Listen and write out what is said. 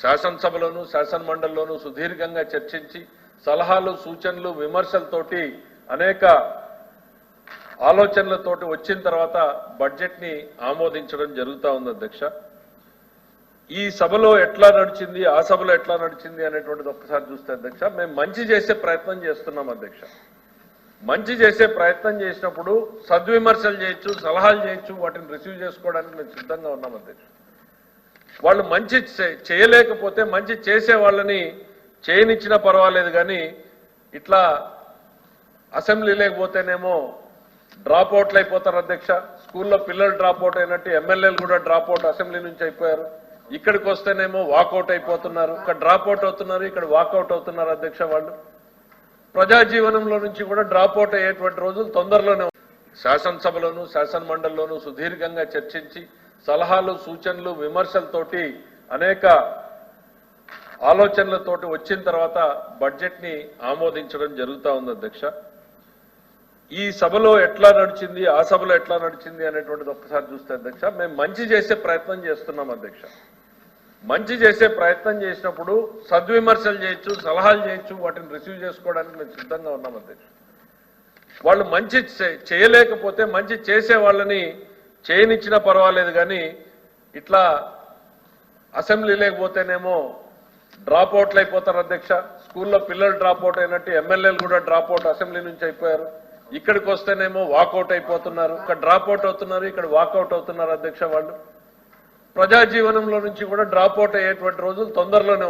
శాసనసభలోను శాసనమండలిలోను సుదీర్ఘంగా చర్చించి సలహాలు సూచనలు విమర్శలతోటి అనేక ఆలోచనలతోటి వచ్చిన తర్వాత బడ్జెట్ ని ఆమోదించడం జరుగుతూ ఉంది అధ్యక్ష. ఈ సభలో ఎట్లా నడిచింది ఆ సభలో ఎట్లా నడిచింది అనేటువంటిది ఒక్కసారి చూస్తే అధ్యక్ష, మేము మంచి చేసే ప్రయత్నం చేస్తున్నాం అధ్యక్ష. మంచి చేసే ప్రయత్నం చేసినప్పుడు సద్విమర్శలు చేయొచ్చు, సలహాలు చేయొచ్చు, వాటిని రిసీవ్ చేసుకోవడానికి మేము సిద్ధంగా ఉన్నాం అధ్యక్ష. వాళ్ళు మంచి చేయలేకపోతే మంచి చేసే వాళ్ళని చేయనిచ్చినా పర్వాలేదు, కానీ ఇట్లా అసెంబ్లీ లేకపోతేనేమో డ్రాప్ అవుట్లు అయిపోతారు అధ్యక్ష. స్కూల్లో పిల్లలు డ్రాప్ అవుట్ అయినట్టు ఎమ్మెల్యేలు కూడా డ్రాప్ అవుట్ అసెంబ్లీ నుంచి అయిపోయారు. ఇక్కడికి వస్తేనేమో వాకౌట్ అయిపోతున్నారు, ఇక్కడ డ్రాప్ అవుట్ అవుతున్నారు, ఇక్కడ వాకౌట్ అవుతున్నారు అధ్యక్ష. వాళ్ళు ప్రజా జీవనంలో నుంచి కూడా డ్రాప్ అవుట్ అయ్యేటువంటి రోజులు తొందరలోనే. శాసనసభలోను శాసనమండలిలోను సుదీర్ఘంగా చర్చించి సలహాలు సూచనలు విమర్శలతోటి అనేక ఆలోచనలతోటి వచ్చిన తర్వాత బడ్జెట్ ని ఆమోదించడం జరుగుతూ ఉంది అధ్యక్ష. ఈ సభలో ఎట్లా నడిచింది ఆ సభలో ఎట్లా నడిచింది అనేటువంటిది ఒక్కసారి చూస్తే అధ్యక్ష, మేము మంచి చేసే ప్రయత్నం చేస్తున్నాం అధ్యక్ష. మంచి చేసే ప్రయత్నం చేసినప్పుడు సద్విమర్శలు చేయొచ్చు, సలహాలు చేయొచ్చు, వాటిని రిసీవ్ చేసుకోవడానికి మేము సిద్ధంగా ఉన్నాం అధ్యక్ష. వాళ్ళు మంచి చేయలేకపోతే మంచి చేసే వాళ్ళని చేయనిచ్చినా పర్వాలేదు, కానీ ఇట్లా అసెంబ్లీ లేకపోతేనేమో డ్రాప్ అవుట్లు అయిపోతారు అధ్యక్ష. స్కూల్లో పిల్లలు డ్రాప్ అవుట్ అయినట్టు ఎమ్మెల్యేలు కూడా డ్రాప్ అవుట్ అసెంబ్లీ నుంచి అయిపోయారు. ఇక్కడికి వస్తేనేమో వాకౌట్ అయిపోతున్నారు, ఇక్కడ డ్రాప్ అవుట్ అవుతున్నారు, ఇక్కడ వాకౌట్ అవుతున్నారు అధ్యక్ష. వాళ్ళు ప్రజా జీవనంలో నుంచి కూడా డ్రాప్ అవుట్ అయ్యేటువంటి రోజులు తొందరలోనే.